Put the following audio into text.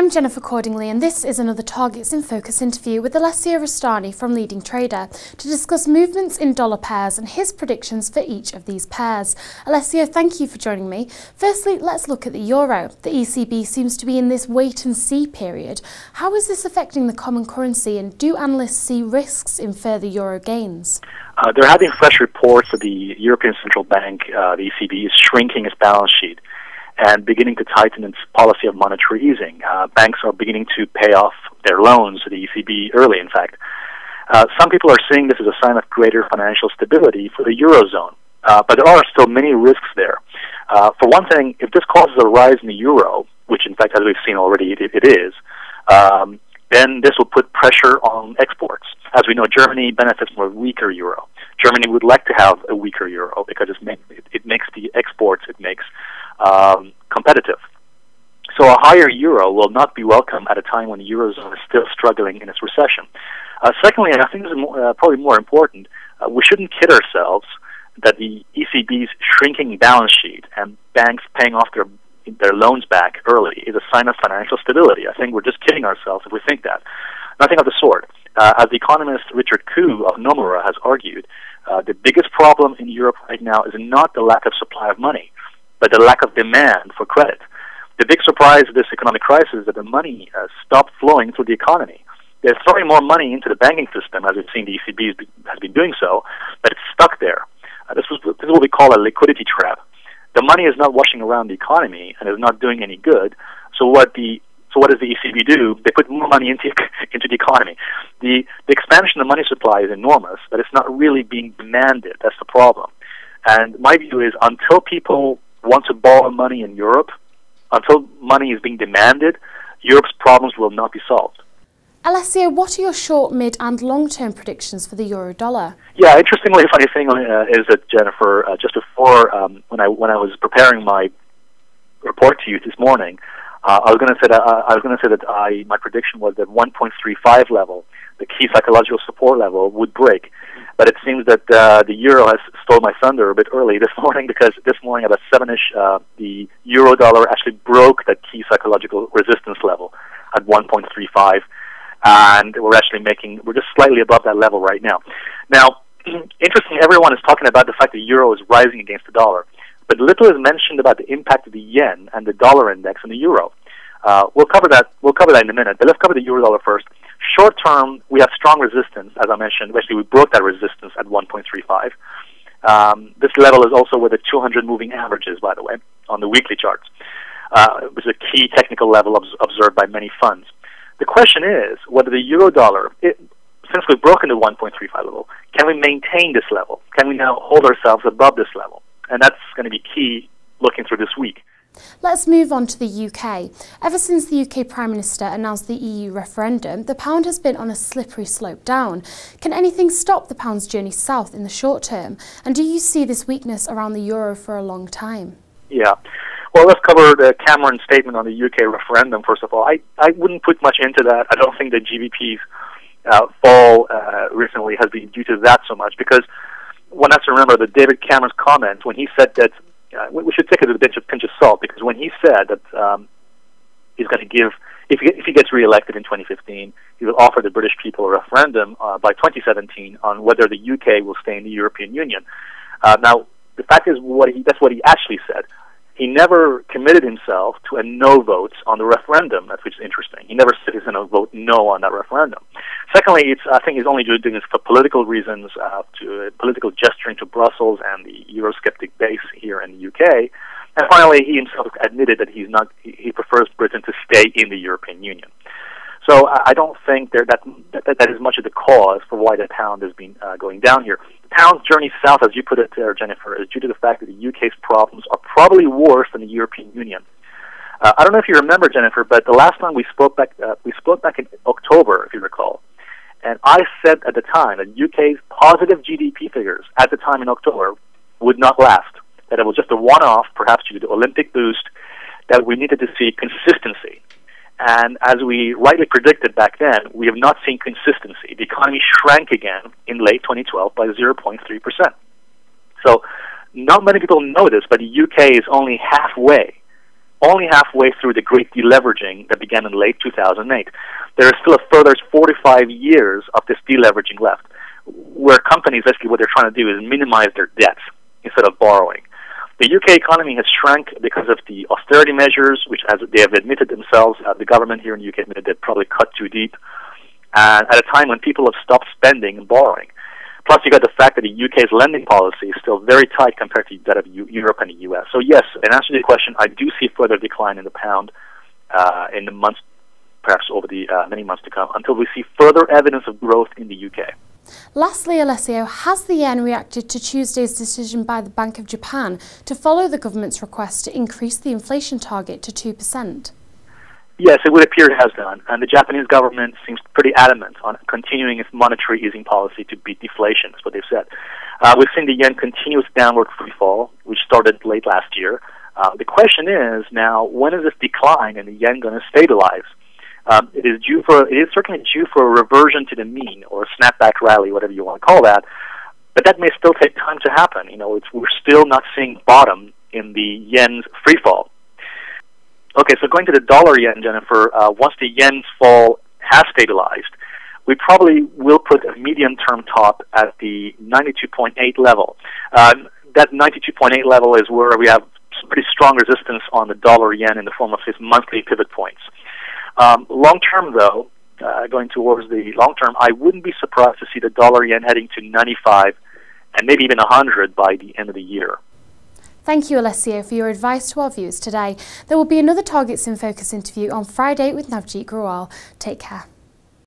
I'm Jennifer Cordingley, and this is another Targets in Focus interview with Alessio Rastani from LeadingTrader to discuss movements in dollar pairs and his predictions for each of these pairs. Alessio, thank you for joining me. Firstly, let's look at the euro. The ECB seems to be in this wait-and-see period. How is this affecting the common currency, and do analysts see risks in further euro gains? There have been fresh reports that the European Central Bank, the ECB, is shrinking its balance sheet and beginning to tighten its policy of monetary easing. Banks are beginning to pay off their loans to the ECB early, in fact. Some people are seeing this as a sign of greater financial stability for the Eurozone, but there are still many risks there. For one thing, if this causes a rise in the euro, which in fact, as we've seen already, it is, then this will put pressure on exports. As we know, Germany benefits from a weaker euro. Germany would like to have a weaker euro because it makes the exports it makes competitive. So a higher euro will not be welcome at a time when the Eurozone is still struggling in its recession. Secondly, and I think this is probably more important, we shouldn't kid ourselves that the ECB's shrinking balance sheet and banks paying off their loans back early is a sign of financial stability. I think we're just kidding ourselves if we think that. Nothing of the sort. As the economist Richard Koo of Nomura has argued, the biggest problem in Europe right now is not the lack of supply of money, but the lack of demand for credit. The big surprise of this economic crisis is that the money stopped flowing through the economy. They're throwing more money into the banking system, as we've seen the ECB has been doing so, but it's stuck there. This is what we call a liquidity trap. The money is not washing around the economy and is not doing any good. So what does the ECB do? They put more money into the economy. The expansion of the money supply is enormous, but it's not really being demanded. That's the problem. And my view is until people want to borrow money in Europe, until money is being demanded, Europe's problems will not be solved. Alessio, what are your short, mid and long-term predictions for the euro-dollar? Yeah, interestingly, a funny thing is that, Jennifer, just before, when I was preparing my report to you this morning, I was going to say that my prediction was that 1.35 level, the key psychological support level, would break. But it seems that the euro has stole my thunder a bit early this morning, because this morning about 7-ish, the euro-dollar actually broke that key psychological resistance level at 1.35, and we're just slightly above that level right now. Now, interesting, everyone is talking about the fact that the euro is rising against the dollar, but little is mentioned about the impact of the yen and the dollar index on the euro. We'll cover that in a minute, but let's cover the euro-dollar first. Short term, we have strong resistance, as I mentioned. Actually, we broke that resistance at 1.35. This level is also where the 200 moving average is, by the way, on the weekly charts. It was a key technical level observed by many funds. The question is whether the euro-dollar, since we've broken the 1.35 level, can we maintain this level? Can we now hold ourselves above this level? And that's going to be key looking through this week. Let's move on to the UK. Ever since the UK Prime Minister announced the EU referendum, the pound has been on a slippery slope down. Can anything stop the pound's journey south in the short term? And do you see this weakness around the euro for a long time? Yeah. Well, let's cover the Cameron statement on the UK referendum, first of all. I wouldn't put much into that. I don't think the GBP's fall recently has been due to that so much, because one has to remember that David Cameron's comment when he said that we should take it with a pinch of salt, because when he said that he's going to give, if he gets re-elected in 2015, he will offer the British people a referendum by 2017 on whether the UK will stay in the European Union. Now, the fact is, that's what he actually said. He never committed himself to a no vote on the referendum, which is interesting. He never said he's going to vote no on that referendum. Secondly, I think he's only doing this for political reasons, to political gesturing to Brussels and the Eurosceptic base here in the UK. And finally, he himself admitted that he prefers Britain to stay in the European Union. So I don't think that is much of the cause for why the pound has been going down here. The pound's journey south, as you put it there, Jennifer, is due to the fact that the UK's problems are probably worse than the European Union. I don't know if you remember, Jennifer, but the last time we spoke back in October, if you recall, and I said at the time that UK's positive GDP figures at the time in October would not last, that it was just a one-off, perhaps due to the Olympic boost, that we needed to see consistency. And as we rightly predicted back then, we have not seen consistency. The economy shrank again in late 2012 by 0.3%. So not many people know this, but the UK is only halfway only halfway through the great deleveraging that began in late 2008. There is still a further 45 years of this deleveraging left, where companies, basically what they're trying to do is minimize their debts instead of borrowing. The UK economy has shrunk because of the austerity measures, which, as they have admitted themselves, the government here in the UK admitted they probably cut too deep, and at a time when people have stopped spending and borrowing. Plus, you got the fact that the UK's lending policy is still very tight compared to that of Europe and the US. So yes, in answer to your question, I do see further decline in the pound in the months, perhaps over the many months to come, until we see further evidence of growth in the UK. Lastly, Alessio, has the yen reacted to Tuesday's decision by the Bank of Japan to follow the government's request to increase the inflation target to 2%? Yes, it would appear it has done, and the Japanese government seems pretty adamant on continuing its monetary easing policy to beat deflation. That's what they've said. We've seen the yen continue its downward free fall, which started late last year. The question is now, when is this decline in the yen going to stabilize? It is certainly due for a reversion to the mean, or a snapback rally, whatever you want to call that. But that may still take time to happen. We're still not seeing bottom in the yen's free fall. Okay, so going to the dollar yen, Jennifer, once the yen's fall has stabilized, we probably will put a medium-term top at the 92.8 level. That 92.8 level is where we have some pretty strong resistance on the dollar yen in the form of its monthly pivot points. Long-term, though, going towards the long-term, I wouldn't be surprised to see the dollar yen heading to 95 and maybe even 100 by the end of the year. Thank you, Alessio, for your advice to our viewers today. There will be another Targets in Focus interview on Friday with Navjeet Grewal. Take care.